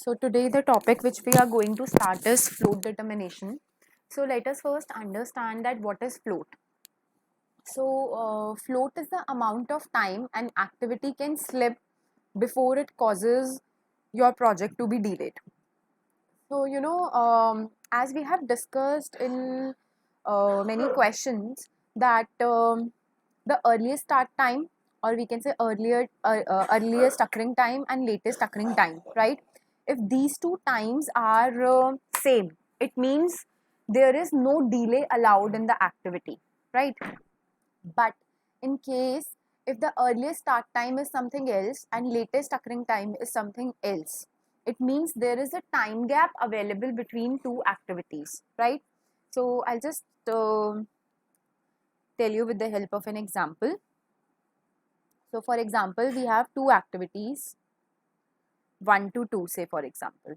So today the topic which we are going to start is float determination. So let us first understand that what is float. So float is the amount of time an activity can slip before it causes your project to be delayed. So as we have discussed in many questions that the earliest start time, or we can say earliest occurring time and latest occurring time, right? If these two times are same, it means there is no delay allowed in the activity, right? But in case if the earliest start time is something else and latest occurring time is something else, it means there is a time gap available between two activities, right? So I'll just tell you with the help of an example. So for example, we have two activities, 1 to 2, say for example.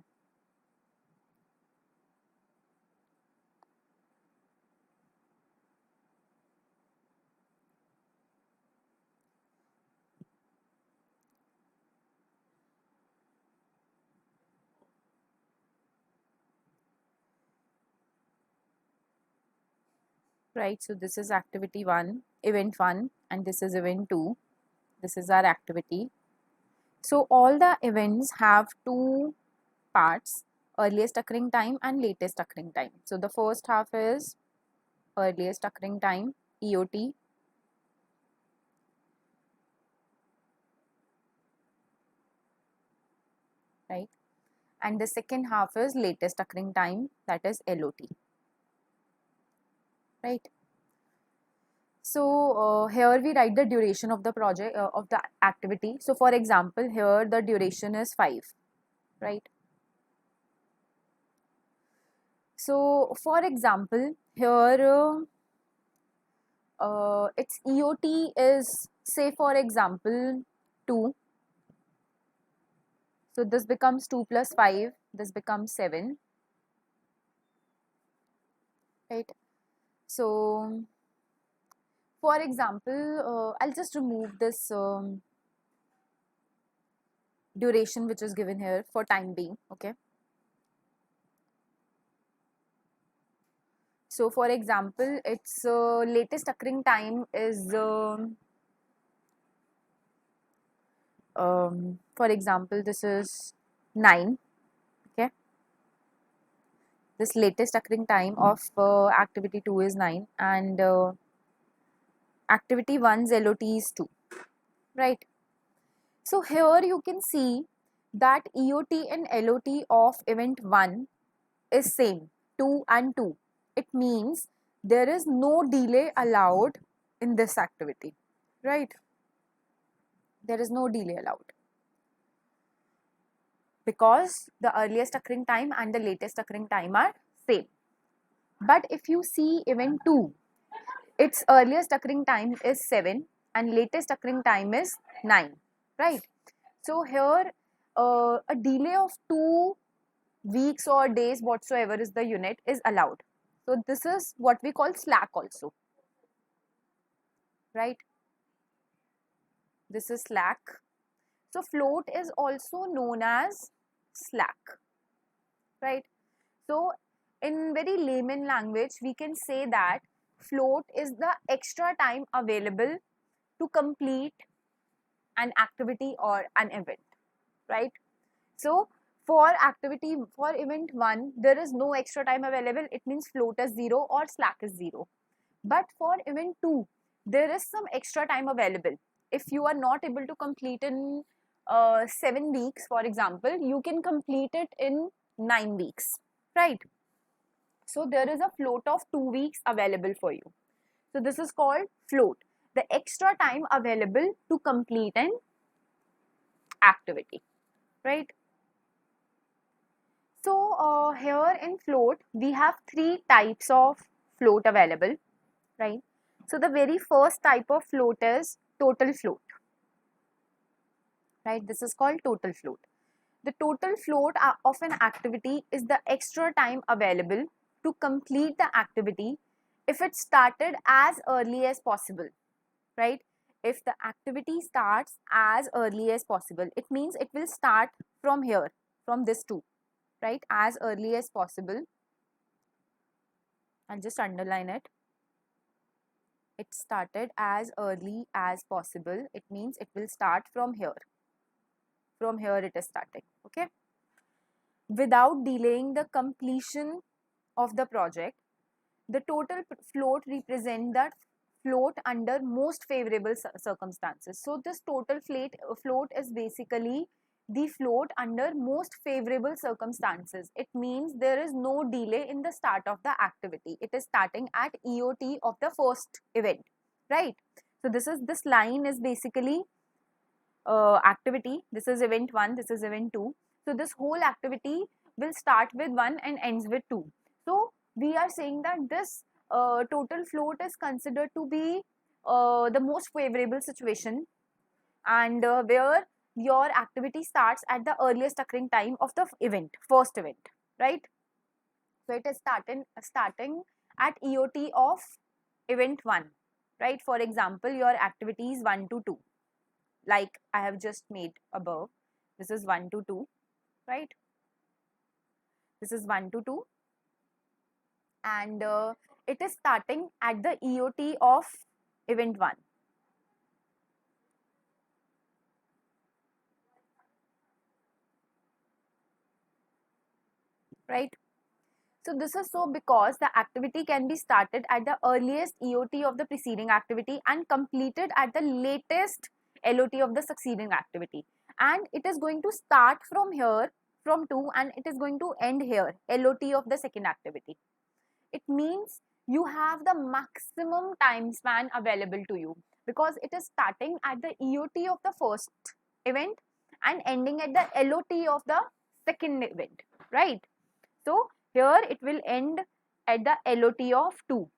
Right, so this is activity 1, event 1, and this is event 2. This is our activity. So all the events have two parts, earliest occurring time and latest occurring time. So the first half is earliest occurring time, EOT. Right, and the second half is latest occurring time, that is LOT. Right. So here we write the duration of the project of the activity. So for example, here the duration is 5, right? So for example, here its EOT is, say for example, 2. So this becomes 2 plus 5, this becomes 7, right? So for example, I'll just remove this duration which is given here for time being, okay? So for example, its latest occurring time is for example, this is 9, okay? This latest occurring time of activity 2 is 9, and activity 1's LOT is 2, right? So here you can see that EOT and LOT of event 1 is same, 2 and 2. It means there is no delay allowed in this activity, right? There is no delay allowed because the earliest occurring time and the latest occurring time are same. But if you see event 2, its earliest occurring time is 7 and latest occurring time is 9, right? So here a delay of 2 weeks or days whatsoever is the unit is allowed. So this is what we call slack also, right? This is slack. So float is also known as slack, right? So in very layman language, we can say that float is the extra time available to complete an activity or an event, right? So for event 1, there is no extra time available. It means float is 0 or slack is 0. But for event 2, there is some extra time available. If you are not able to complete in 7 weeks, for example, you can complete it in 9 weeks, right? So there is a float of 2 weeks available for you. So this is called float, the extra time available to complete an activity, right? So here in float, we have 3 types of float available, right? So the very first type of float is total float, right? This is called total float. The total float of an activity is the extra time available to complete the activity if it started as early as possible, right? If the activity starts as early as possible, it means it will start from here. from this 2, right? As early as possible. I'll just underline it. It started as early as possible. It means it will start from here. From here it is starting, okay? Without delaying the completion of the project, the total float represent the float under most favorable circumstances. So this total float is basically the float under most favorable circumstances. It means there is no delay in the start of the activity. It is starting at EOT of the first event, right? So this line is basically activity. This is event 1, this is event 2. So this whole activity will start with 1 and ends with 2. So we are saying that this total float is considered to be the most favorable situation, and where your activity starts at the earliest occurring time of the first event, right? So it is starting at EOT of event 1, right? For example, your activity is 1 to 2, like I have just made above. This is 1 to 2, right? This is 1 to 2, and it is starting at the EOT of event 1. Right? So this is so because the activity can be started at the earliest EOT of the preceding activity and completed at the latest LOT of the succeeding activity. And it is going to start from here, from 2, and it is going to end here, LOT of the second activity. It means you have the maximum time span available to you because it is starting at the EOT of the first event and ending at the LOT of the second event, right? So here it will end at the LOT of 2.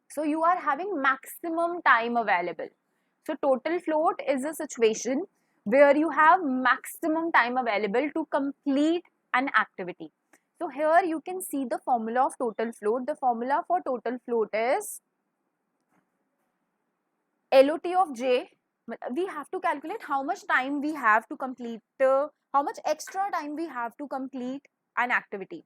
So you are having maximum time available. So total float is a situation where you have maximum time available to complete an activity. So here you can see the formula of total float. The formula for total float is LOT of J. We have to calculate how much time we have to complete, how much extra time we have to complete an activity.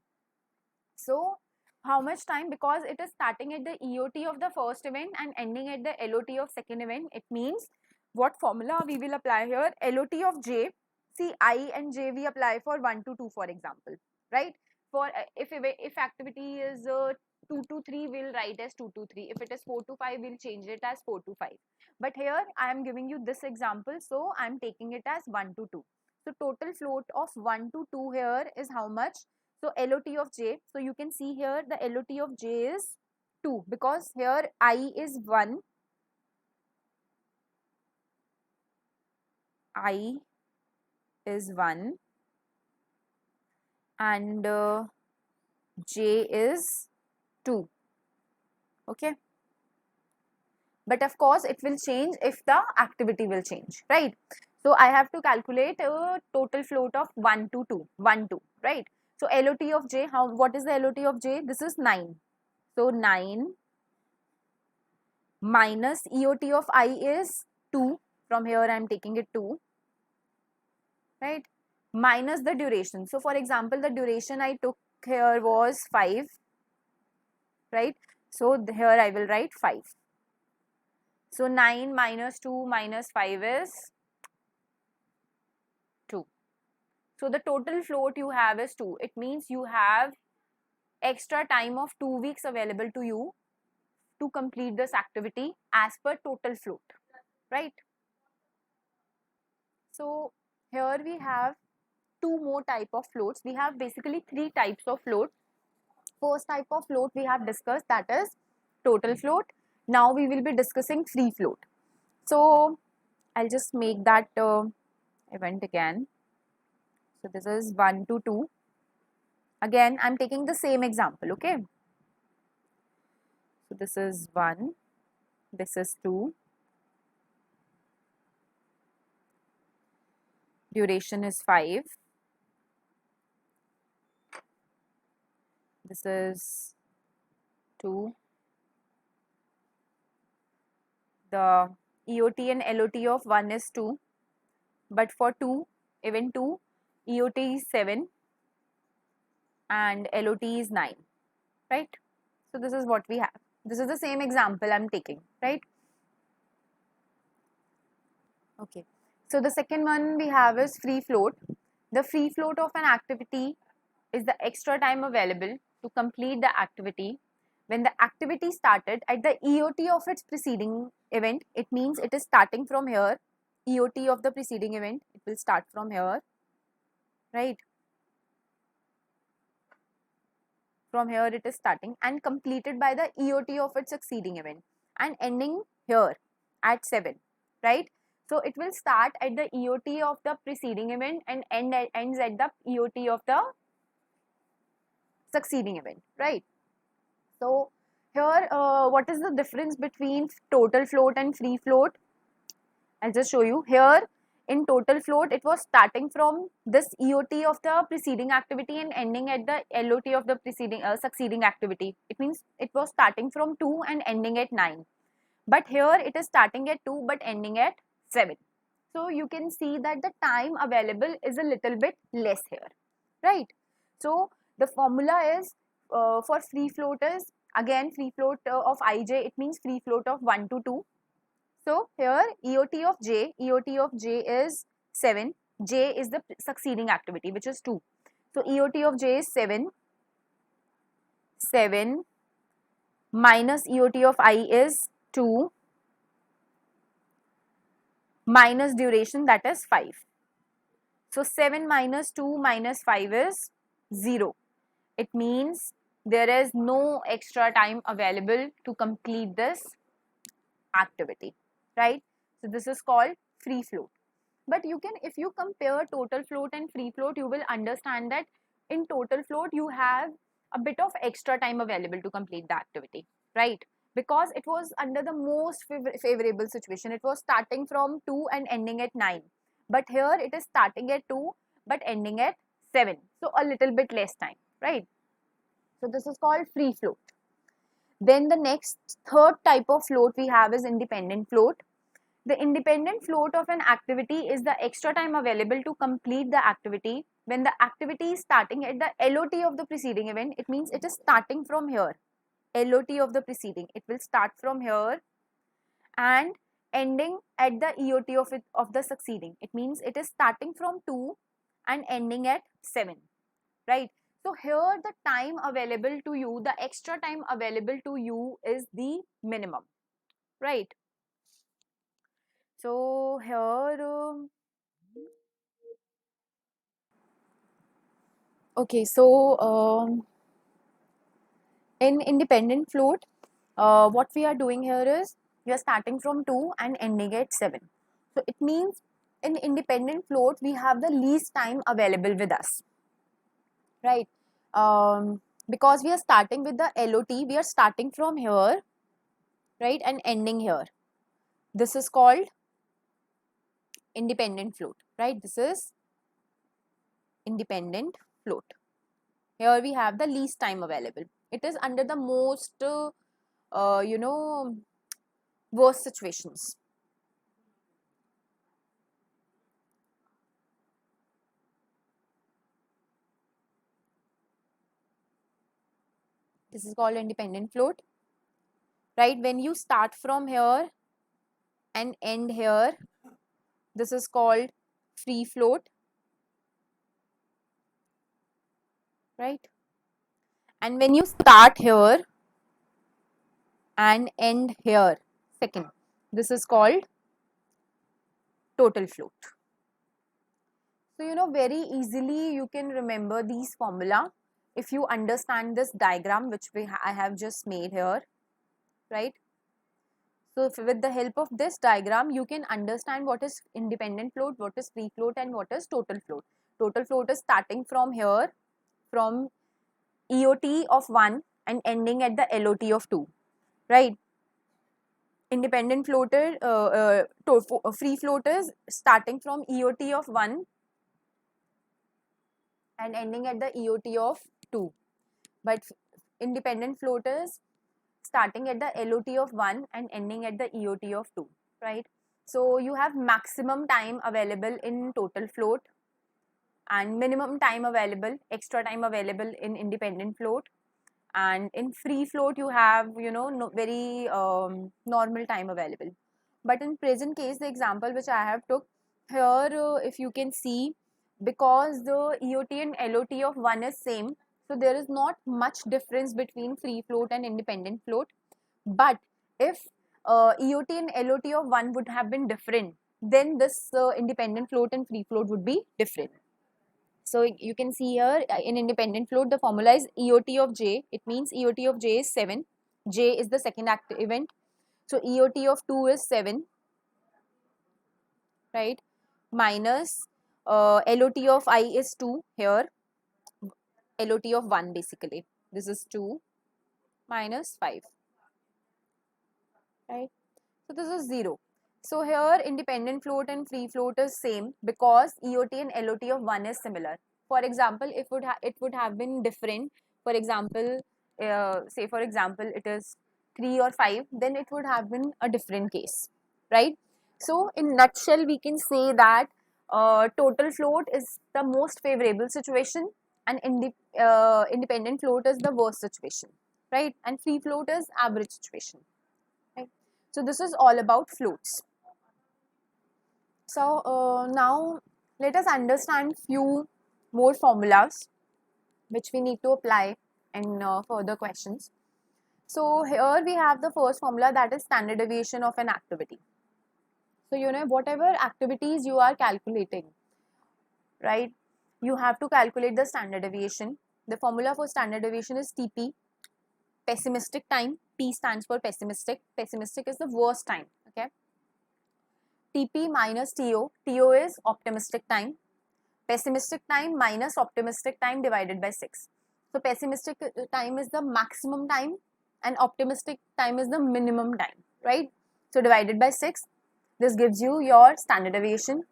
So how much time, because it is starting at the EOT of the first event and ending at the LOT of second event. It means what formula we will apply here? LOT of J. See, I and J we apply for 1 to 2, for example, right? For if activity is 2 to 3, we'll write as 2 to 3. If it is 4 to 5, we'll change it as 4 to 5. But here I am giving you this example, so I am taking it as 1 to 2. So total float of 1 to 2 here is how much? So LOT of J, so you can see here the LOT of J is 2 because here I is 1, I is 1 and J is 2, okay? But of course it will change if the activity will change, right? So I have to calculate a total float of 1 to 2, 1, 2, right? So LOT of J, what is the LOT of J? This is 9. So 9 minus EOT of I is 2. From here I am taking it 2, right? Minus the duration. So for example, the duration I took here was 5, right? So here I will write 5. So 9 minus 2 minus 5 is 2. So the total float you have is 2. It means you have extra time of 2 weeks available to you to complete this activity as per total float, right? So here we have 2 more type of floats. We have basically 3 types of float. First type of float we have discussed, that is total float. Now we will be discussing free float. So I'll just make that event again. So this is 1 to 2. Again, I'm taking the same example, okay? So this is 1, this is 2. Duration is 5. This is 2. The EOT and LOT of 1 is 2. But for 2, event 2, EOT is 7 and LOT is 9, right? So this is what we have. This is the same example I'm taking, right? Okay. So the second one we have is free float. The free float of an activity is the extra time available to complete the activity when the activity started at the EOT of its preceding event. It means it is starting from here. EOT of the preceding event, it will start from here, right? From here it is starting and completed by the EOT of its succeeding event and ending here at 7, right? So it will start at the EOT of the preceding event and ends at the EOT of the succeeding event, right? So here, what is the difference between total float and free float? I'll just show you. Here in total float, it was starting from this EOT of the preceding activity and ending at the LOT of the preceding succeeding activity. It means it was starting from 2 and ending at 9. But here it is starting at 2 but ending at 7. So you can see that the time available is a little bit less here, right? So the formula is for free float is again free float of ij, it means free float of 1 to 2. So here EOT of j is 7, j is the succeeding activity which is 2. So EOT of j is 7, 7 minus EOT of I is 2 minus duration, that is 5. So 7 minus 2 minus 5 is 0. It means there is no extra time available to complete this activity, right? So this is called free float. But you can, if you compare total float and free float, you will understand that in total float you have a bit of extra time available to complete the activity, right? Because it was under the most favorable situation. It was starting from 2 and ending at 9. But here it is starting at 2 but ending at 7. So a little bit less time, right? So this is called free float. Then the next third type of float we have is independent float. The independent float of an activity is the extra time available to complete the activity when the activity is starting at the LOT of the preceding event. It means it is starting from here. LOT of the preceding. It will start from here and ending at the EOT of the succeeding. It means it is starting from 2 and ending at 7, right? So here the time available to you, the extra time available to you is the minimum, right? So here, okay, so in independent float, what we are doing here is we are starting from 2 and ending at 7. So it means in independent float, we have the least time available with us, right? Because we are starting with the LOT, we are starting from here, right, and ending here. This is called independent float, right? This is independent float. Here we have the least time available. It is under the most, worst situations. This is called independent float, right? When you start from here and end here, this is called free float, right? And when you start here and end here, second, this is called total float. So, very easily you can remember these formula if you understand this diagram which I have just made here, right? So with the help of this diagram, you can understand what is independent float, what is free float and what is total float. Total float is starting from here, from EOT of 1 and ending at the LOT of 2, right? Independent floater, free floaters starting from EOT of 1 and ending at the EOT of 2. But independent floaters starting at the LOT of 1 and ending at the EOT of 2, right? So you have maximum time available in total float and minimum time available, extra time available in independent float, and in free float you have, you know, very normal time available. But in present case, the example which I have took here, if you can see, because the EOT and LOT of one is same, so there is not much difference between free float and independent float. But if EOT and LOT of one would have been different, then this independent float and free float would be different. So you can see here in independent float, the formula is EOT of J. It means EOT of J is 7. J is the second active event. So EOT of 2 is 7, right? Minus LOT of I is 2 here. LOT of 1 basically. This is 2 minus 5, right? So this is 0. So here independent float and free float is same because EOT and LOT of 1 is similar. For example, if it would have been different, for example, say for example it is 3 or 5, then it would have been a different case, right? So in nutshell we can say that total float is the most favorable situation, and independent float is the worst situation, right? And free float is average situation, right? So this is all about floats. So now let us understand few more formulas which we need to apply in further questions. So here we have the first formula, that is standard deviation of an activity. So you know, whatever activities you are calculating, right, you have to calculate the standard deviation. The formula for standard deviation is TP, pessimistic time. P stands for pessimistic. Pessimistic is the worst time, okay. TP minus TO. TO is optimistic time. Pessimistic time minus optimistic time divided by 6. So pessimistic time is the maximum time and optimistic time is the minimum time, right? So divided by 6, this gives you your standard deviation.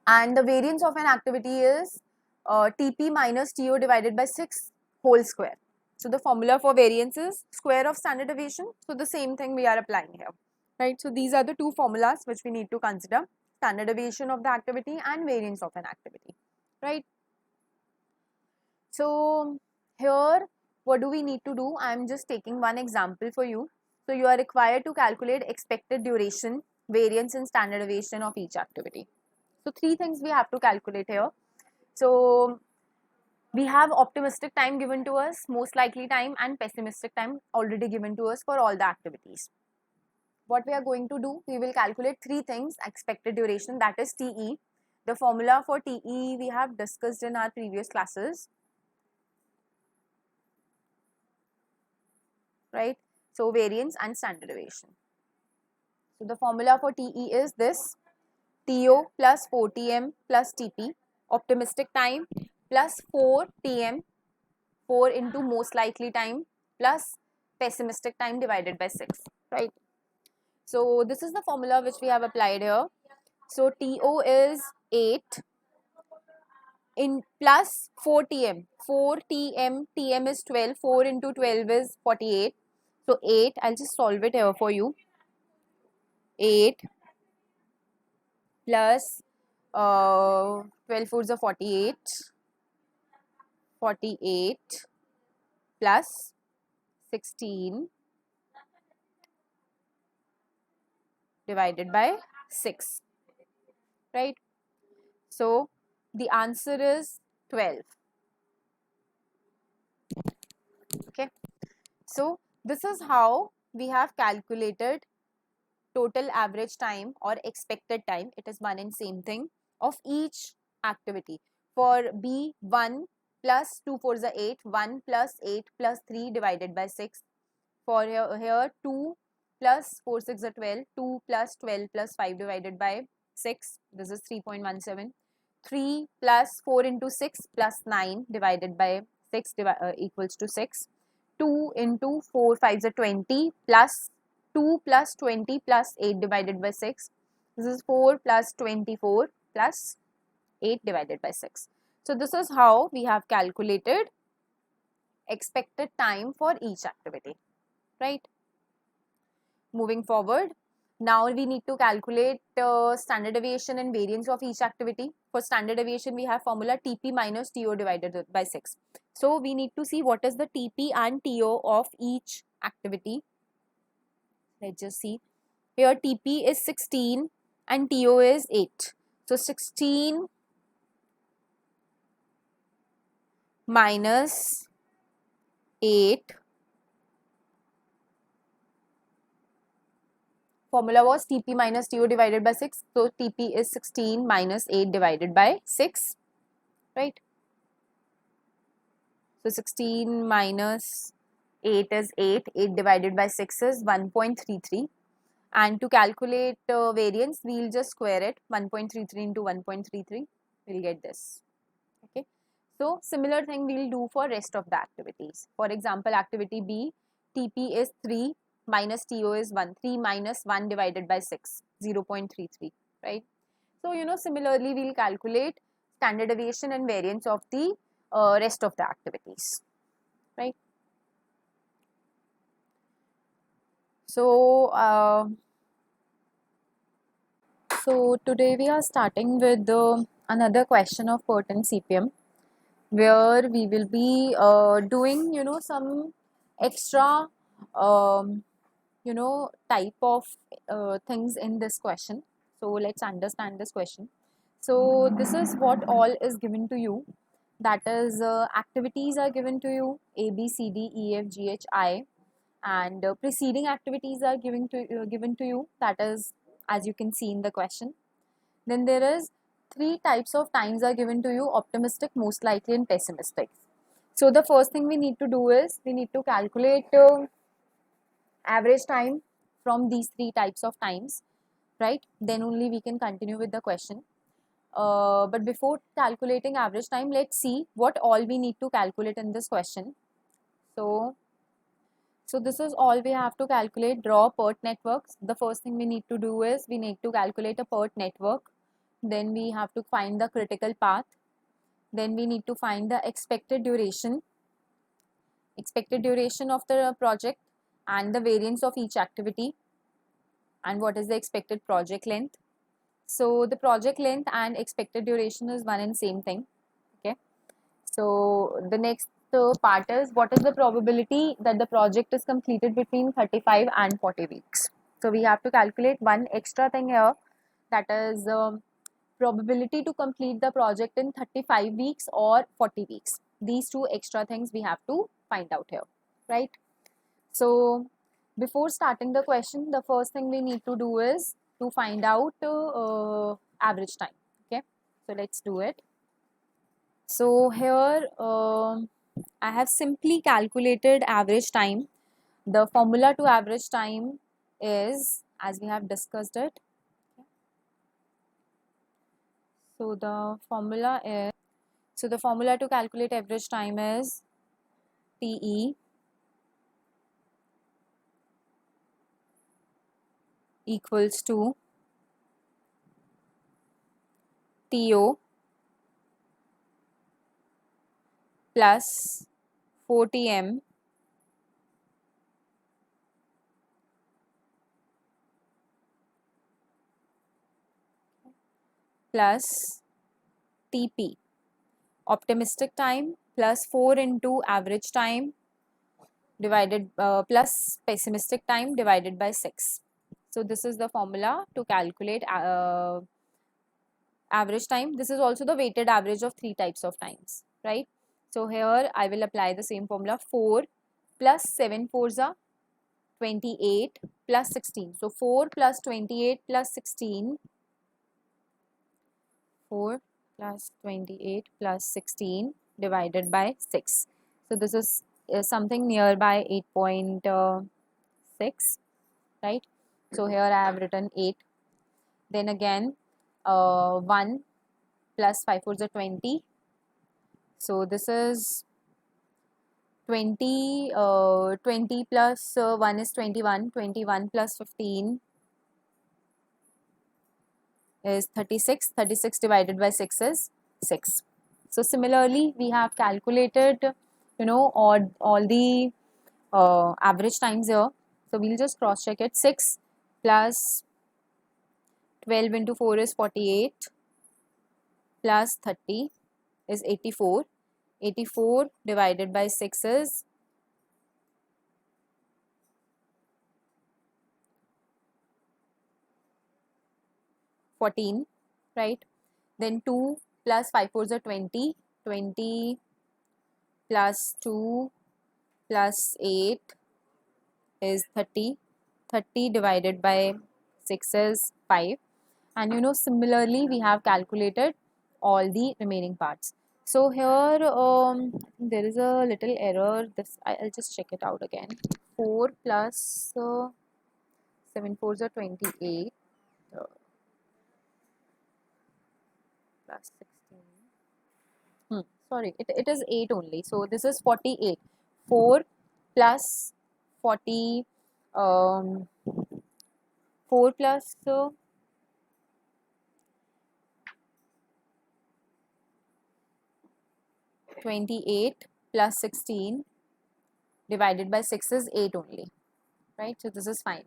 And the variance of an activity is TP minus TO divided by 6 whole square. So the formula for variance is square of standard deviation. So the same thing we are applying here, right? So these are the two formulas which we need to consider: standard deviation of the activity and variance of an activity, right? So here what do we need to do? I am just taking one example for you. So you are required to calculate expected duration, variance and standard deviation of each activity. So three things we have to calculate here. So we have optimistic time given to us, most likely time, and pessimistic time already given to us for all the activities. What we are going to do, we will calculate three things: expected duration, that is TE. The formula for TE we have discussed in our previous classes, right? So variance and standard deviation. So the formula for TE is this: TO plus 4TM plus TP, optimistic time plus 4TM, 4 into most likely time, plus pessimistic time divided by 6, right? So this is the formula which we have applied here. So TO is 8 in plus 4TM. 4TM, TM is 12, 4 into 12 is 48. So 8, I'll just solve it here for you. 8 plus 12 fours are 48. 48 plus 16 divided by 6, right? So the answer is 12. Okay. So this is how we have calculated total average time or expected time. It is one and same thing of each activity. For B1 plus 2 4 is 8, 1 plus 8 plus 3 divided by 6. For here 2 plus 4 6 are 12, 2 plus 12 plus 5 divided by 6, this is 3.17. 3 plus 4 into 6 plus 9 divided by 6 equals to 6. 2 into 4 5 are 20 plus 2 plus 20 plus 8 divided by 6. This is 4 plus 24 plus 8 divided by 6. So this is how we have calculated expected time for each activity, right? Moving forward, Now we need to calculate standard deviation and variance of each activity. For standard deviation, we have formula TP minus TO divided by 6. So we need to see what is the TP and TO of each activity. Let's just see. Here TP is 16 and TO is 8. So 16 minus 8. Formula was TP minus TO divided by 6. So TP is 16 minus 8 divided by 6. Right? So 16 minus 8 is 8. 8 divided by 6 is 1.33. And to calculate variance, we'll just square it. 1.33 into 1.33. We'll get this. Okay. So similar thing we'll do for rest of the activities. For example, activity B, TP is 3 minus TO is 1. 3 minus 1 divided by 6, 0.33, right? So, similarly, we'll calculate standard deviation and variance of the rest of the activities, right? So, today we are starting with another question of PERT and CPM, where we will be doing, some extra, type of things in this question. So let's understand this question. So this is what all is given to you. That is, activities are given to you, A, B, C, D, E, F, G, H, I, and preceding activities are given to you. That is, as you can see in the question. Then there is three types of times are given to you: optimistic, most likely, and pessimistic. So the first thing we need to do is we need to calculate average time from these three types of times, right? Then only we can continue with the question. But before calculating average time, let's see what all we need to calculate in this question. So this is all we have to calculate. Draw PERT networks. The first thing we need to do is we need to calculate a PERT network. Then we have to find the critical path. Then we need to find the expected duration of the project, and the variance of each activity, and what is the expected project length. So the project length and expected duration is one and same thing. Okay. So the next part is what is the probability that the project is completed between 35 and 40 weeks. So we have to calculate one extra thing here, that is probability to complete the project in 35 weeks or 40 weeks. These two extra things we have to find out here, right? So before starting the question, the first thing we need to do is to find out average time. Okay, so let's do it. So here I have simply calculated average time. The formula to average time is, as we have discussed it. So the formula to calculate average time is TE equals to TO plus 4TM plus TP, optimistic time, plus 4 into average time divided plus pessimistic time divided by 6. So this is the formula to calculate average time. This is also the weighted average of three types of times, right? So here I will apply the same formula. 4 plus 7 fours are 28 plus 16. So 4 plus 28 plus 16. 4 plus 28 plus 16 divided by 6. So this is something nearby 8.6, right? So here I have written 8. Then again 1 plus 5 fours are 20. So this is 20, 20 plus 1 is 21. 21 plus 15 is 36. 36 divided by 6 is 6. So similarly, we have calculated, all the average times here. So we'll just cross check it. 6 plus 12 into 4 is 48 plus 30 is 84. 84 divided by 6 is 14, right? Then 2 plus 5 4s are 20. 20 plus 2 plus 8 is 30. 30 divided by 6 is 5. And similarly we have calculated all the remaining parts. So here there is a little error. This I'll just check it out again. 4 plus 7 4s are 28 uh, plus 16. Sorry, it is 8 only. So this is 48. 4 plus 40, 4 plus 28 plus 16 divided by 6 is 8 only, right? So this is fine.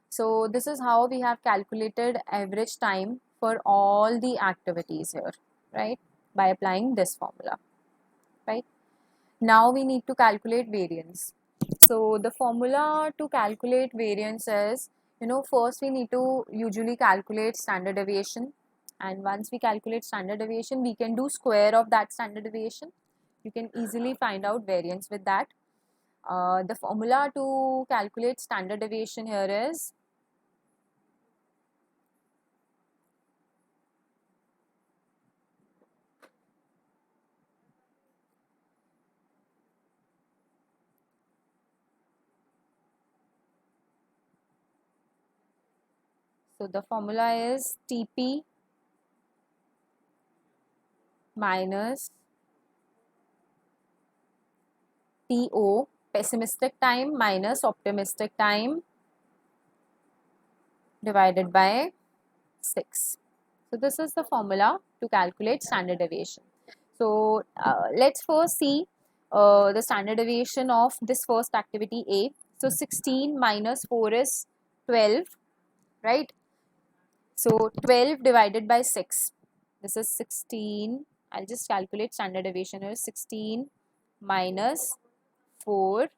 So this is how we have calculated average time for all the activities here, right? By applying this formula, right? Now we need to calculate variance. So the formula to calculate variance is, first we need to usually calculate standard deviation. And once we calculate standard deviation, we can do square of that standard deviation. You can easily find out variance with that. The formula to calculate standard deviation here is so the formula is TP minus TO, pessimistic time minus optimistic time divided by 6. So this is the formula to calculate standard deviation. So let's first see the standard deviation of this first activity A. So 16 minus 4 is 12, right? So 12 divided by 6. This is 16. I'll just calculate standard deviation here. 16 minus 4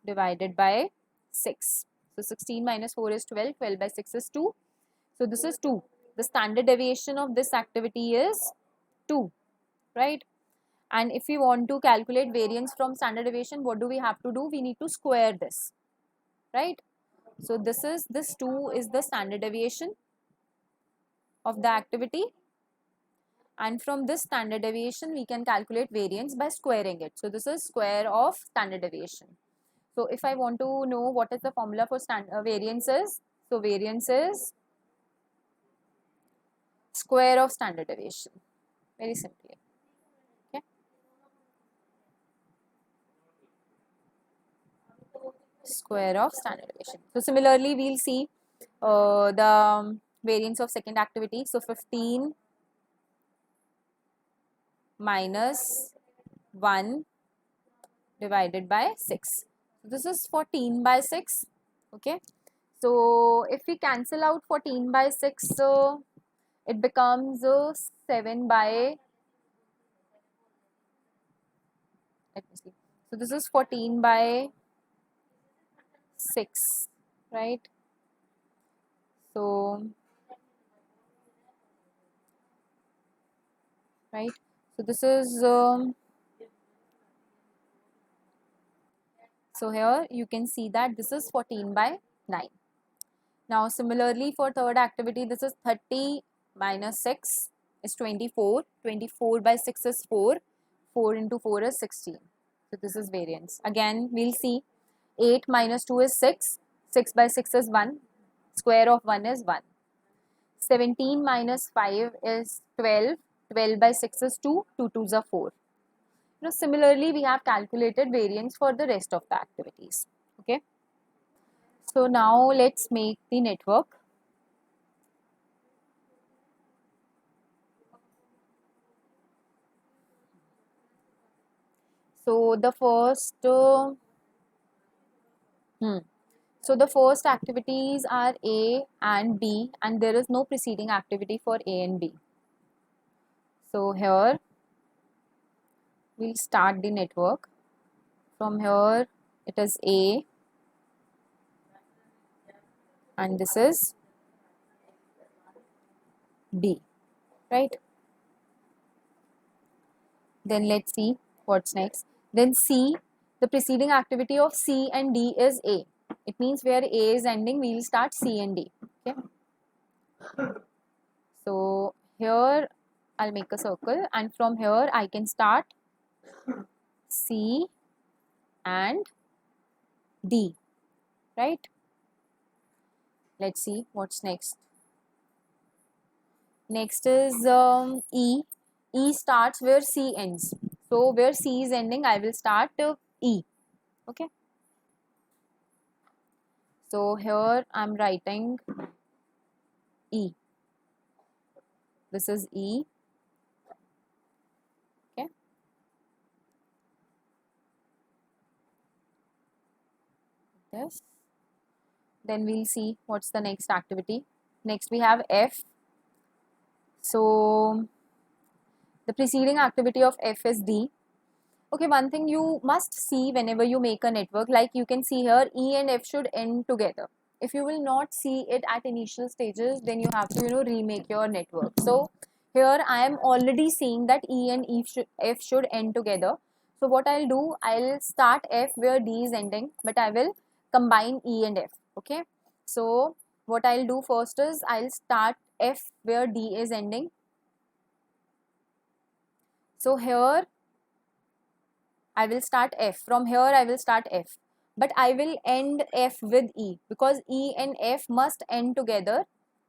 divided by 6. So 16 minus 4 is 12. 12 by 6 is 2. So this is 2. The standard deviation of this activity is 2, right? And if we want to calculate variance from standard deviation, what do we have to do? We need to square this, right? So this 2 is the standard deviation of the activity. And from this standard deviation, we can calculate variance by squaring it. So this is square of standard deviation. So if I want to know what is the formula for variance is, so variance is square of standard deviation, very simply. Okay. Square of standard deviation. So similarly, we'll see the variance of second activity. So 15 minus 1 divided by 6. So this is 14 by 6. Okay. So if we cancel out 14 by 6, it becomes 7 by, let me see. So this is 14 by 6, right? So, right. So this is, so here you can see that this is 14 by 9. Now similarly for third activity, this is 30 minus 6 is 24. 24 by 6 is 4. 4 into 4 is 16. So this is variance. Again we'll see 8 minus 2 is 6. 6 by 6 is 1. Square of 1 is 1. 17 minus 5 is 12. 12 by 6 is 2. 2 2s are 4. Similarly we have calculated variance for the rest of the activities. Okay. So now let's make the network. So the first So the first activities are A and B, and there is no preceding activity for A and B. So here we'll start the network. From here it is A and this is B, right? Then let's see what's next. Then C, the preceding activity of C and D is A. It means where A is ending, we'll start C and D. Okay. So here I'll make a circle, and from here I can start C and D, right? Let's see what's next. Next is E. E starts where C ends. So where C is ending, I will start E. Okay. So here I'm writing E. This is E. Okay. This. Then we'll see what's the next activity. Next we have F. So the preceding activity of F is D. Okay, one thing you must see whenever you make a network, like you can see here, E and F should end together. If you will not see it at initial stages, then you have to, remake your network. So here I am already seeing that E and F should end together. So what I'll do, I'll start F where D is ending, but I will combine E and F. Okay. So what I'll do first is I'll start F where D is ending. So here I will start F. From here I will start F. But I will end F with E because E and F must end together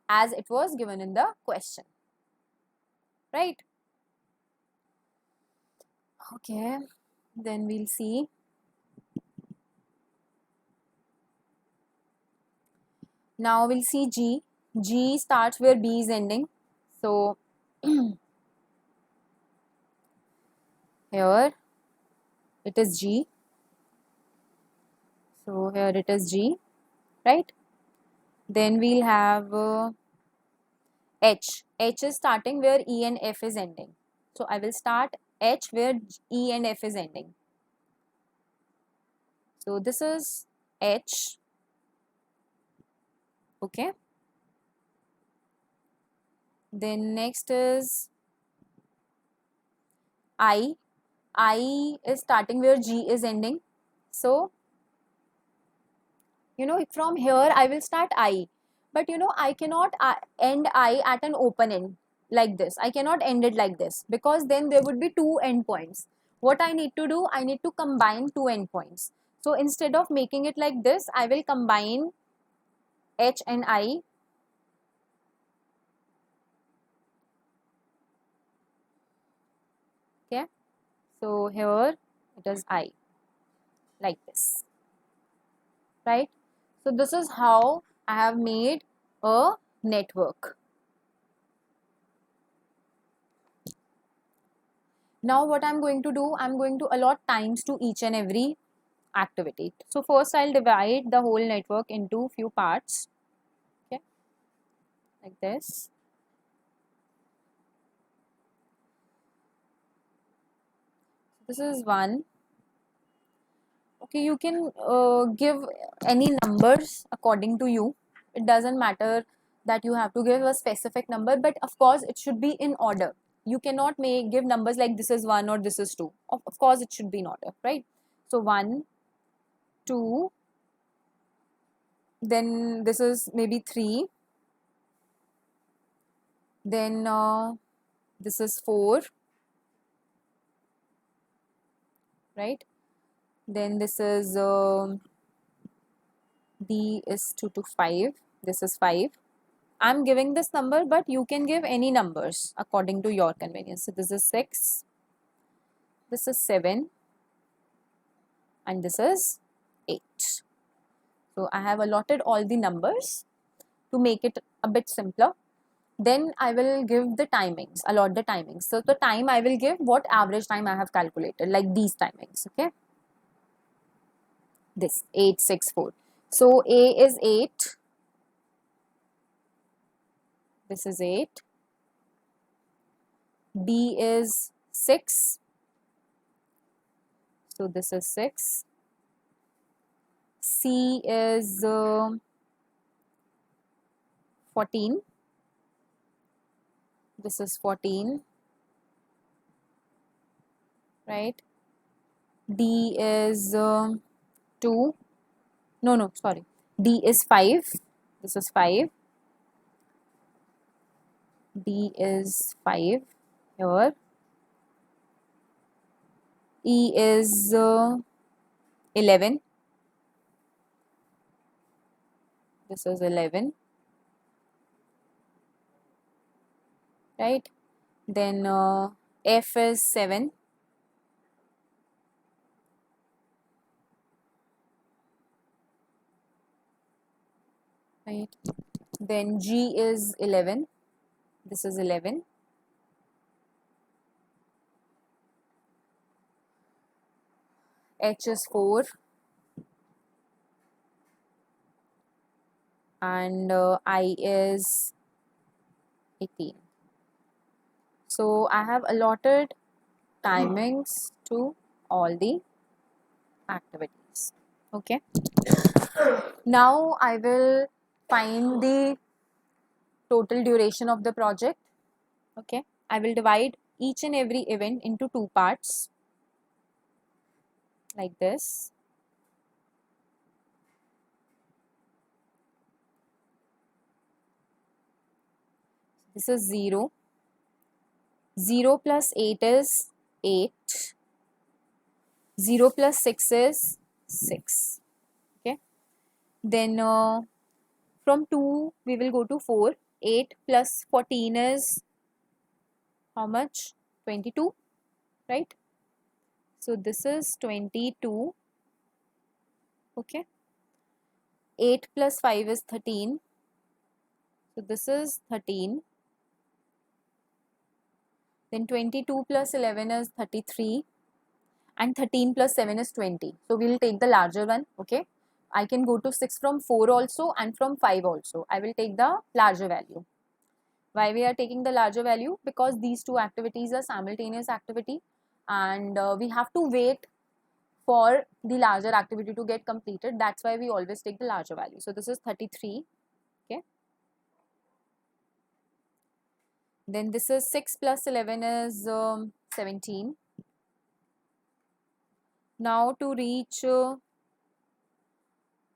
as it was given in the question. Right? Okay. Then we'll see. Now we'll see G. G starts where B is ending. So here it is G. So here it is G, right? Then we'll have H. H is starting where E and F is ending. So I will start H where E and F is ending. So this is H. Okay. Then next is I. I is starting where G is ending. So, from here I will start I. But I cannot end I at an open end like this. I cannot end it like this because then there would be two endpoints. What I need to do, I need to combine two endpoints. So instead of making it like this, I will combine H and I. Okay. So here it is I like this. Right? So this is how I have made a network. Now what I'm going to do, I'm going to allot times to each and every activity. So first I'll divide the whole network into few parts. Okay, like this. This is one. Okay, you can give any numbers according to you. It doesn't matter that you have to give a specific number, but of course it should be in order. You cannot give numbers like this is 1 or this is 2. Of course it should be in order, right? So 1, 2, then this is maybe 3, then this is 4, right? Then this is D is 2 to 5, this is 5. I'm giving this number, but you can give any numbers according to your convenience. So this is 6, this is 7, and this is 8. So I have allotted all the numbers to make it a bit simpler. Then I will give the timings, allot the timings. So the time I will give what average time I have calculated, like these timings, okay? This 8, 6, 4. So A is 8. This is 8. B is 6. So this is 6. C is 14. This is 14. Right? D is 2. No, sorry. D is 5. This is 5. D is 5 here. E is 11. This is 11. Right? Then F is 7. Right? Then G is 11. This is 11. H is 4. And I is 18. So I have allotted timings to all the activities. Okay. Now I will find the total duration of the project. Okay. I will divide each and every event into two parts like this. This is 0. 0 plus 8 is 8. 0 plus 6 is 6. Okay. Then from 2 we will go to 4. 8 plus 14 is how much? 22, right? So this is 22. Okay. 8 plus 5 is 13. So this is 13. Then 22 plus 11 is 33. And 13 plus 7 is 20. So we will take the larger one. Okay. I can go to 6 from 4 also and from 5 also. I will take the larger value. Why we are taking the larger value? Because these two activities are simultaneous activity and we have to wait for the larger activity to get completed. That's why we always take the larger value. So this is 33. Okay. Then this is 6 plus 11 is 17. Now to reach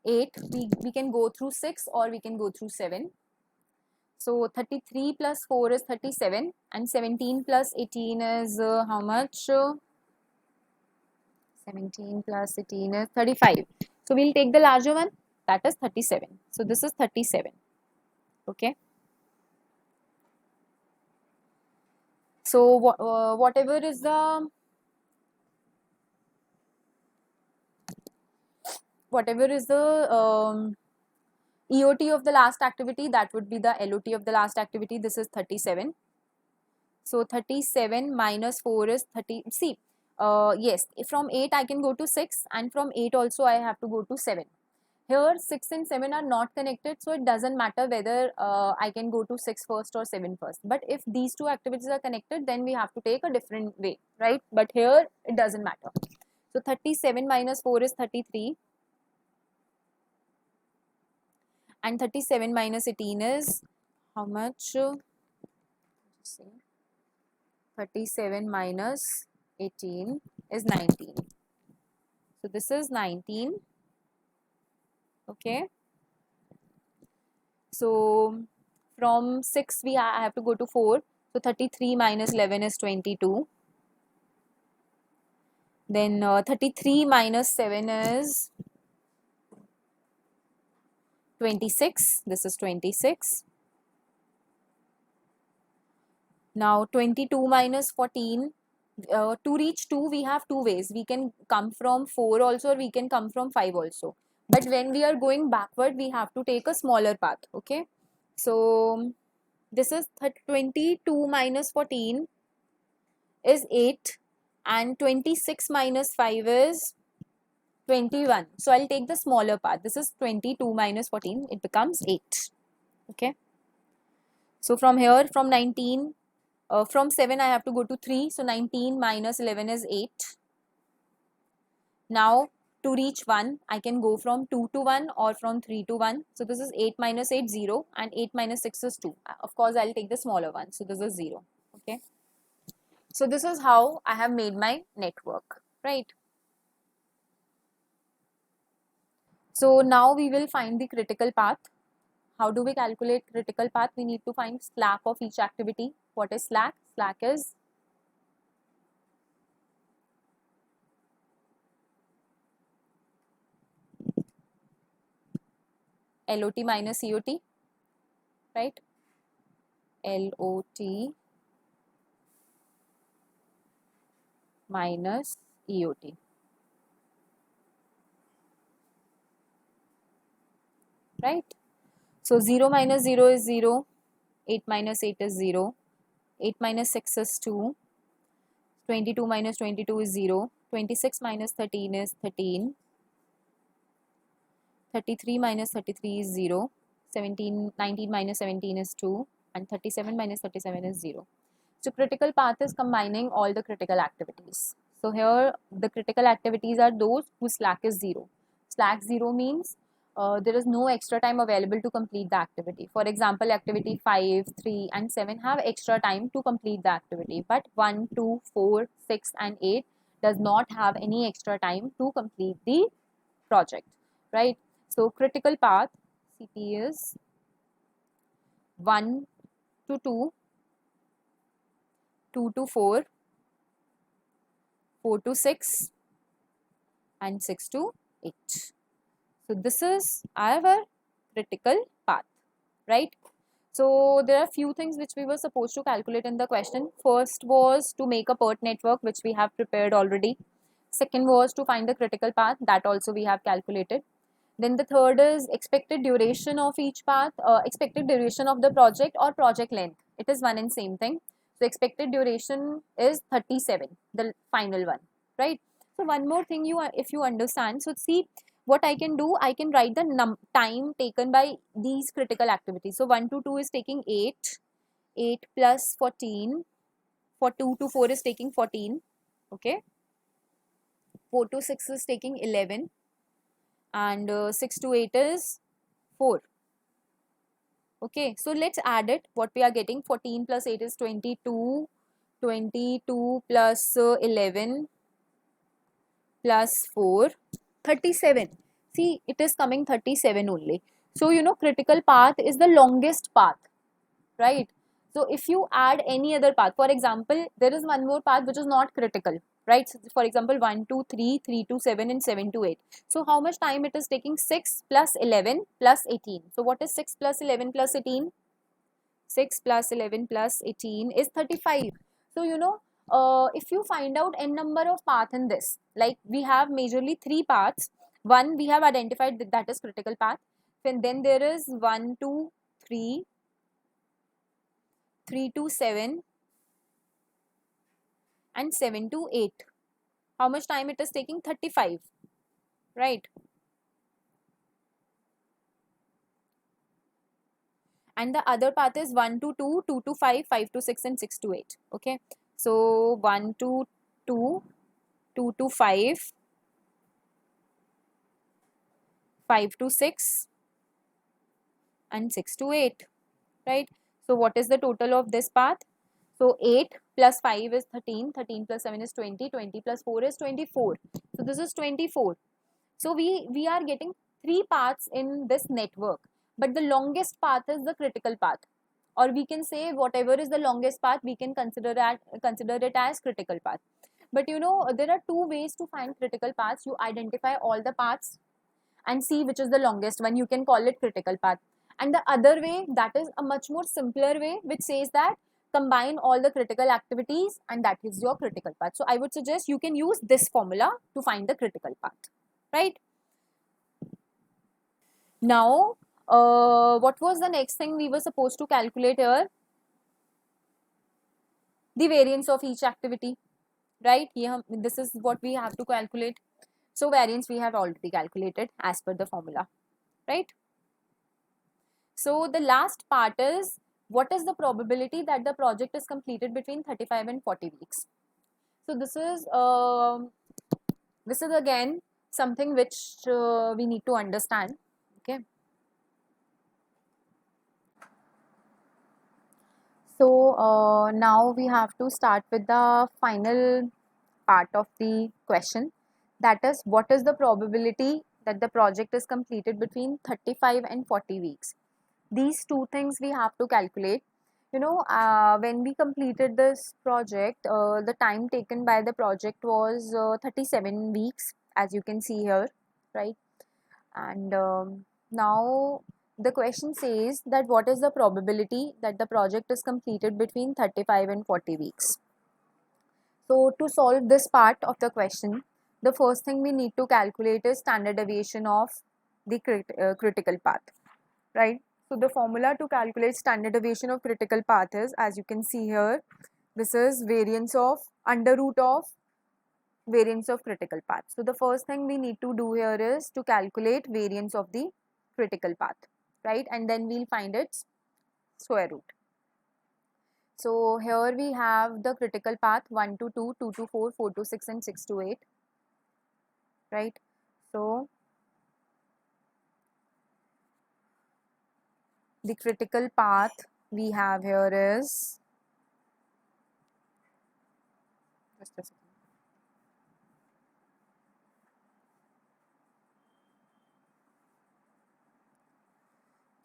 8, we can go through 6 or we can go through 7. So 33 plus 4 is 37 and 17 plus 18 is how much? 17 plus 18 is 35. So we'll take the larger one, that is 37. So this is 37. Okay. So whatever is the EOT of the last activity, that would be the LOT of the last activity. This is 37. So 37 minus 4 is 30. See, yes, from 8 I can go to 6 and from 8 also I have to go to 7. Here 6 and 7 are not connected, so it doesn't matter whether I can go to 6 first or 7 first. But if these two activities are connected, then we have to take a different way, right? But here it doesn't matter. So 37 minus 4 is 33. And 37 minus 18 is how much? 37 minus 18 is 19. So this is 19. Okay. So from 6 I have to go to 4. So 33 minus 11 is 22. Then 33 minus 7 is 26. This is 26. Now 22 minus 14. To reach 2 we have two ways. We can come from 4 also or we can come from 5 also. But when we are going backward, we have to take a smaller path. Okay. So this is 22 minus 14 is 8 and 26 minus 5 is 21. So I'll take the smaller part. This is 22 minus 14. It becomes 8. Okay. So from here, from 19, from 7 I have to go to 3. So 19 minus 11 is 8. Now to reach 1, I can go from 2 to 1 or from 3 to 1. So this is 8 minus 8, 0, and 8 minus 6 is 2. Of course, I'll take the smaller one. So this is 0. Okay. So this is how I have made my network, right? So now we will find the critical path. How do we calculate critical path? We need to find slack of each activity. What is slack? Slack is LOT minus EOT, right? LOT minus EOT. Right? So 0 minus 0 is 0, 8 minus 8 is 0, 8 minus 6 is 2, 22 minus 22 is 0, 26 minus 13 is 13, 33 minus 33 is 0, 19 minus 17 is 2, and 37 minus 37 is 0. So critical path is combining all the critical activities. So here the critical activities are those whose slack is 0. Slack 0 means there is no extra time available to complete the activity. For example, activity 5, 3 and 7 have extra time to complete the activity, but 1, 2, 4, 6 and 8 does not have any extra time to complete the project, right? So critical path CP is 1 to 2, 2 to 4, 4 to 6 and 6 to 8. So this is our critical path, right? So there are few things which we were supposed to calculate in the question. First was to make a PERT network, which we have prepared already. Second was to find the critical path, that also we have calculated. Then the third is expected duration of each path, expected duration of the project or project length. It is one and same thing. So expected duration is 37, the final one, right? So one more thing, if you understand, so see what I can do, I can write the time taken by these critical activities. So 1 to 2 is taking 8, 8 plus 14, for 2 to 4 is taking 14, okay? 4 to 6 is taking 11, and 6 to 8 is 4. Okay, so let's add it. What we are getting, 14 plus 8 is 22, 22 plus 11 plus 4, 37. See, it is coming 37 only. So, you know, critical path is the longest path, right? So, if you add any other path, for example, there is one more path which is not critical, right? So, for example, 1 to 3, 3 to 7 and 7 to 8. So, how much time it is taking? 6 plus 11 plus 18. So, what is 6 plus 11 plus 18? 6 plus 11 plus 18 is 35. So, you know, if you find out n number of paths in this, like we have majorly 3 paths. One we have identified that is critical path. Then there is 1 to 3, 3 to 7 and 7 to 8. How much time it is taking? 35, right? And the other path is 1 to 2, 2 to 5, 5 to 6 and 6 to 8. Okay. So 1 to 2, 2 to 5, 5 to 6 and 6 to 8, right? So what is the total of this path? So 8 plus 5 is 13, 13 plus 7 is 20, 20 plus 4 is 24. So this is 24. So we are getting 3 paths in this network, but the longest path is the critical path, or we can say whatever is the longest path we can consider it as critical path. But you know, there are 2 ways to find critical paths. You identify all the paths and see which is the longest one. You can call it critical path. And the other way, that is a much more simpler way, which says that combine all the critical activities and that is your critical path. So I would suggest you can use this formula to find the critical path, right? Now, what was the next thing we were supposed to calculate here? The variance of each activity, right? Here, this is what we have to calculate. So variance we have already calculated as per the formula, right? So the last part is, what is the probability that the project is completed between 35 and 40 weeks? So this is again something which we need to understand. Okay. So now we have to start with the final part of the question, that is, what is the probability that the project is completed between 35 and 40 weeks? These two things we have to calculate. When we completed this project, the time taken by the project was 37 weeks, as you can see here, right? And now the question says that what is the probability that the project is completed between 35 and 40 weeks. So to solve this part of the question, the first thing we need to calculate is standard deviation of the critical path, right? So the formula to calculate standard deviation of critical path is, as you can see here, this is variance of under root of variance of critical path. So the first thing we need to do here is to calculate variance of the critical path, right? And then we'll find its square root. So here we have the critical path 1 to 2, 2 to 4, 4 to 6 and 6 to 8, right? So the critical path we have here is, just a second.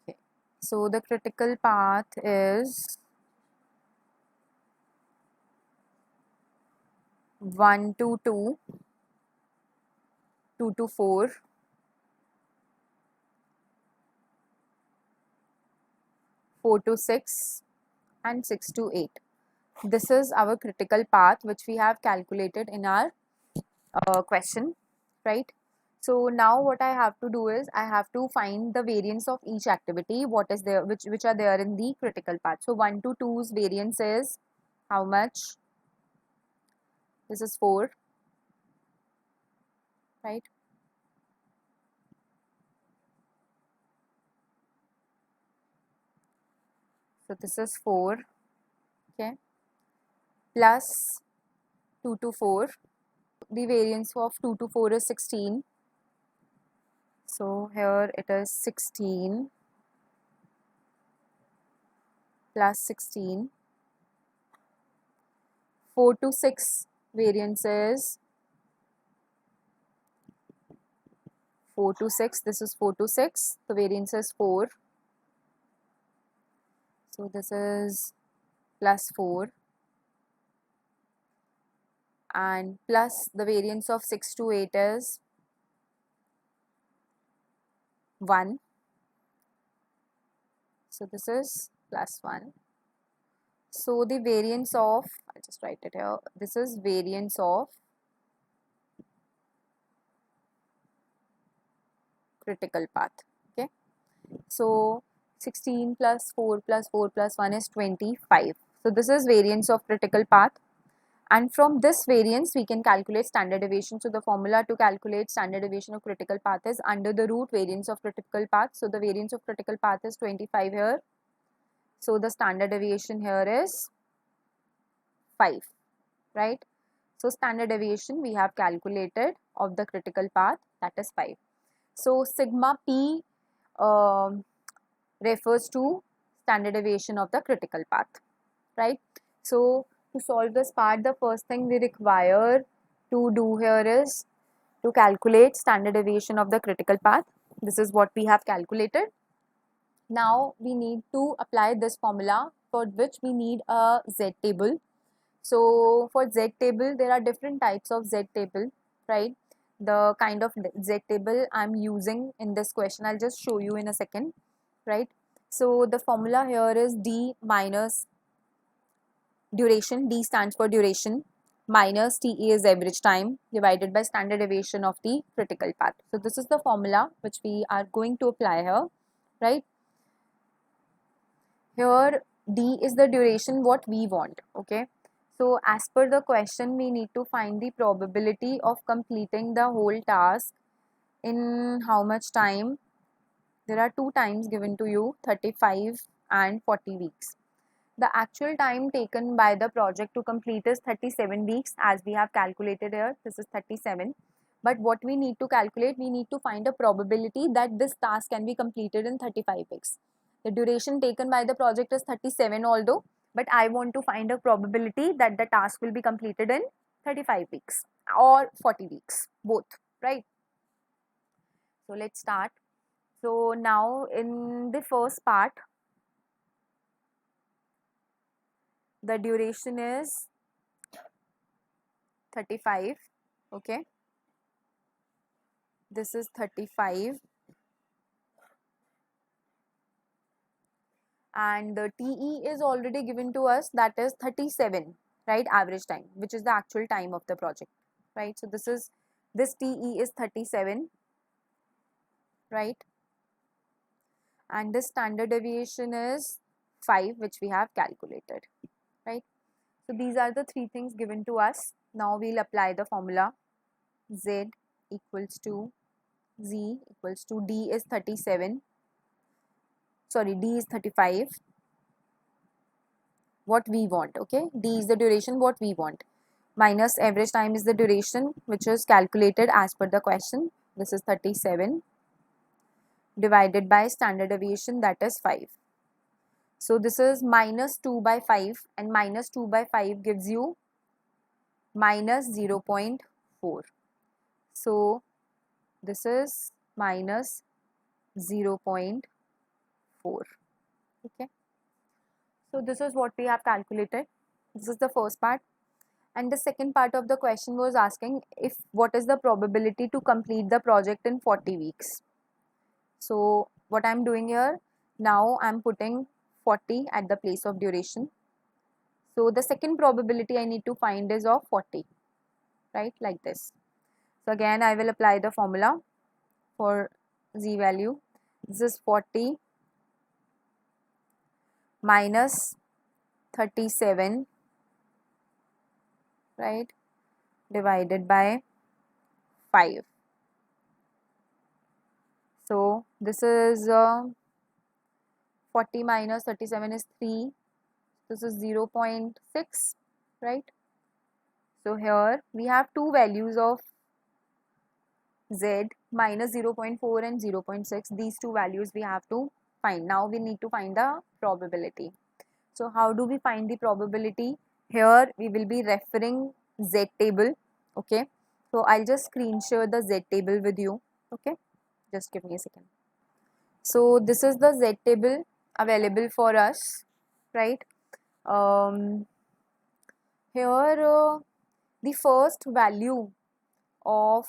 Okay. So the critical path is 1 to 2, 2 to 4, 4 to 6 and 6 to 8. This is our critical path which we have calculated in our question, right? So now what I have to do is I have to find the variance of each activity, what is there, which are there in the critical path. So 1 to 2's variance is how much? This is 4, right? So this is 4, okay, plus 2 to 4. The variance of 2 to 4 is 16. So here it is 16 plus 16. 4 to 6 variance is 4 to 6. This is 4 to 6. The variance is 4. So this is plus 4. And plus the variance of 6 to 8 is 1. So this is plus 1. So the variance of, I'll just write it here, this is variance of critical path, okay. So 16 plus 4 plus 4 plus 1 is 25. So this is variance of critical path. And from this variance, we can calculate standard deviation. So the formula to calculate standard deviation of critical path is under the root variance of critical path. So the variance of critical path is 25 here. So the standard deviation here is 5, right? So standard deviation we have calculated of the critical path, that is 5. So sigma p refers to standard deviation of the critical path, right? So to solve this part, the first thing we require to do here is to calculate standard deviation of the critical path. This is what we have calculated. Now we need to apply this formula, for which we need a Z table. So for Z table, there are different types of Z table, right? The kind of Z table I'm using in this question, I'll just show you in a second, right? So the formula here is D minus duration. D stands for duration, minus TE is average time, divided by standard deviation of the critical path. So this is the formula which we are going to apply here, right? Here D is the duration what we want, okay. So as per the question, we need to find the probability of completing the whole task in how much time. There are two times given to you, 35 and 40 weeks. The actual time taken by the project to complete is 37 weeks, as we have calculated here. This is 37. But what we need to calculate, we need to find a probability that this task can be completed in 35 weeks. The duration taken by the project is 37 although, but I want to find a probability that the task will be completed in 35 weeks or 40 weeks, both, right? So let's start. So now in the first part, the duration is 35, okay? This is 35 and the TE is already given to us, that is 37, right? Average time, which is the actual time of the project, right? So this TE is 37, right? And this standard deviation is 5, which we have calculated, right? So these are the three things given to us. Now we'll apply the formula. Z equals to Z equals to D is 37. Sorry, D is 35. What we want, okay? D is the duration, what we want. Minus average time is the duration, which is calculated as per the question. This is 37. Divided by standard deviation, that is 5. So this is minus 2 by 5 and minus 2 by 5 gives you minus 0.4. So this is minus 0.4. Okay. So this is what we have calculated. This is the first part. And the second part of the question was asking if what is the probability to complete the project in 40 weeks. So what I'm doing here, now I'm putting 40 at the place of duration. So the second probability I need to find is of 40, right? Like this. So again, I will apply the formula for Z value. This is 40 minus 37, right? Divided by 5. So this is 40 minus 37 is 3. This is 0.6, right? So here we have two values of Z, minus 0.4 and 0.6. These two values we have to find. Now we need to find the probability. So how do we find the probability? Here we will be referring Z table, okay? So I'll just screen share the Z table with you, okay? Just give me a second. So this is the Z table available for us, right? Here the first value of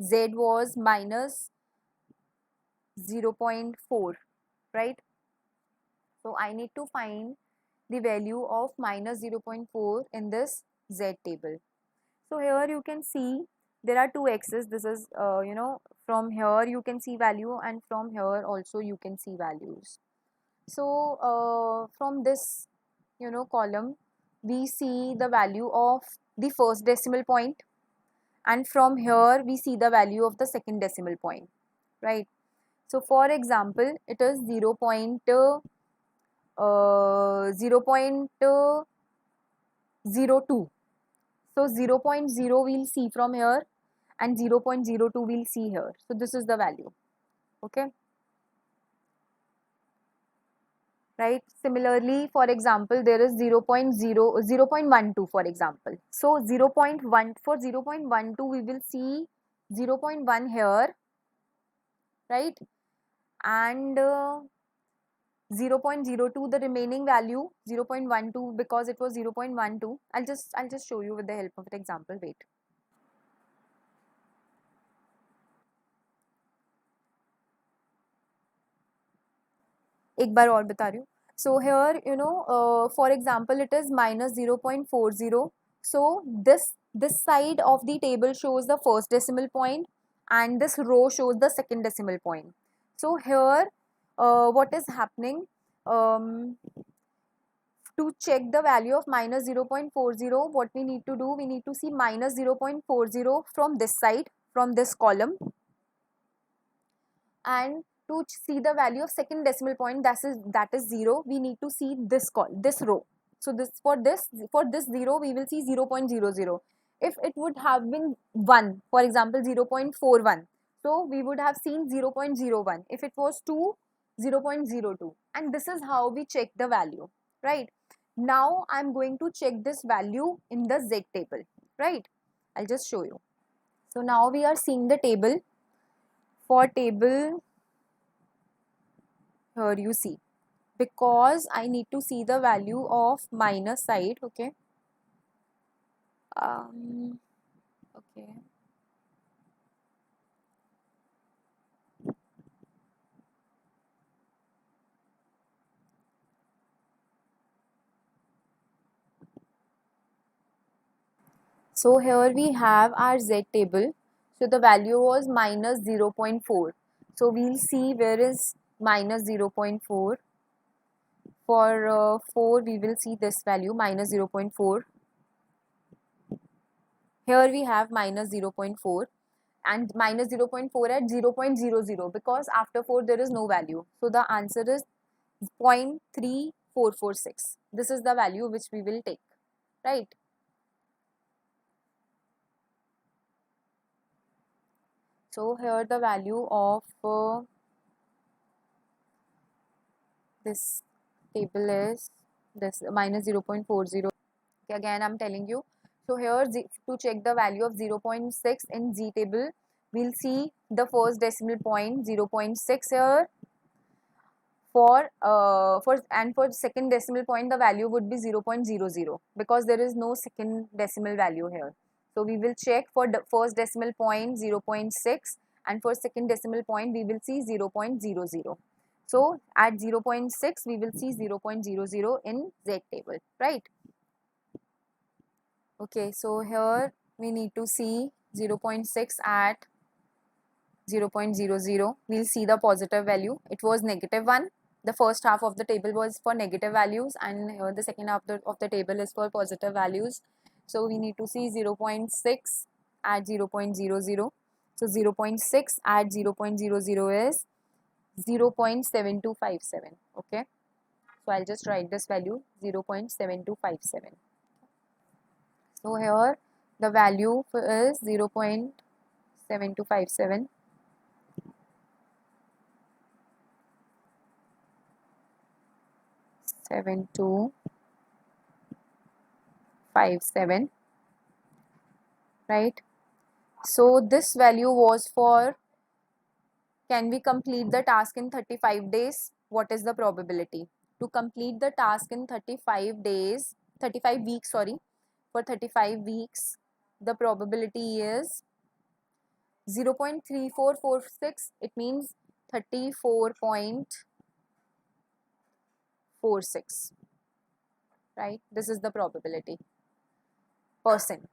Z was minus 0.4, right? So I need to find the value of minus 0.4 in this Z table. So here you can see there are two x's. This is from here you can see value and from here also you can see values. So from this column we see the value of the first decimal point, and from here we see the value of the second decimal point, right? So for example it is 0.02. So 0.0 we'll see from here and 0.02 we'll see here. So this is the value, okay? Right? Similarly, for example, there is 0.12 for example. So 0.1 for 0.12 we will see 0.1 here, right? And 0.02 the remaining value 0.12 because it was 0.12. I'll just show you with the help of an example. Wait. एक बार और बता रही हूँ. So here for example it is minus 0.40. So this side of the table shows the first decimal point and this row shows the second decimal point. So here what is happening, to check the value of minus 0.40, what we need to do, we need to see minus 0.40 from this side, from this column, and to see the value of second decimal point, that is 0, we need to see this row. So this for this 0 we will see 0.00. If it would have been 1, for example 0.41, so we would have seen 0.01. If it was 2, 0.02, and this is how we check the value, right? Now I'm going to check this value in the Z table, right? I'll just show you. So now we are seeing the table. For table, here you see, because I need to see the value of minus side, okay. Okay. So here we have our Z table. So the value was minus 0.4. So we'll see where is minus 0.4. For 4 we will see this value minus 0.4. Here we have minus 0.4 and minus 0.4 at 0.00, because after 4 there is no value. So the answer is 0.3446. This is the value which we will take, right? So here the value of this table is this minus 0.40. Okay, again I'm telling you. So here to check the value of 0.6 in Z table, we'll see the first decimal point 0.6 here. For second decimal point the value would be 0.00, because there is no second decimal value here. So we will check for the first decimal point 0.6, and for second decimal point we will see 0.00. So at 0.6 we will see 0.00 in Z table, right? Okay, so here we need to see 0.6 at 0.00. We'll see the positive value. It was -1. The first half of the table was for negative values, and here the second half of the table is for positive values. So we need to see 0.6 at 0.00. So 0.6 at 0.00 is 0.7257. Okay. So I'll just write this value 0.7257. So here the value is 0.7257. 7257, right? So this value was for, can we complete the task in 35 days? What is the probability? To complete the task in 35 days, 35 weeks, sorry, for 35 weeks, the probability is 0.3446. It means 34.46, right? This is the probability percent,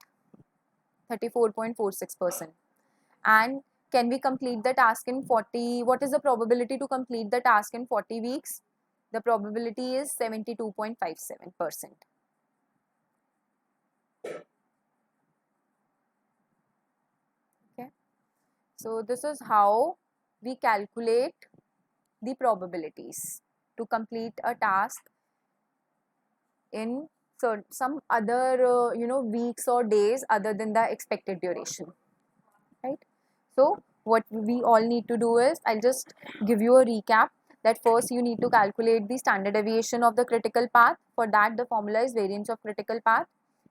34.46%. And can we complete the task in 40? What is the probability to complete the task in 40 weeks? The probability is 72.57%. Okay. So this is how we calculate the probabilities to complete a task in some other weeks or days other than the expected duration, right? So what we all need to do is, I'll just give you a recap, that first you need to calculate the standard deviation of the critical path. For that the formula is variance of critical path.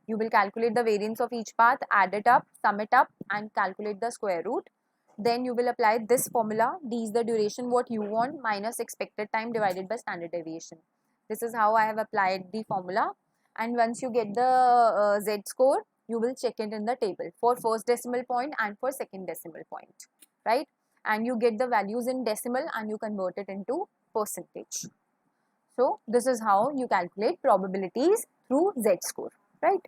You will calculate the variance of each path, add it up, sum it up, and calculate the square root. Then you will apply this formula, d is the duration what you want minus expected time divided by standard deviation. This is how I have applied the formula, and once you get the Z score, you will check it in the table for first decimal point and for second decimal point, right? And you get the values in decimal and you convert it into percentage. So this is how you calculate probabilities through Z score, right?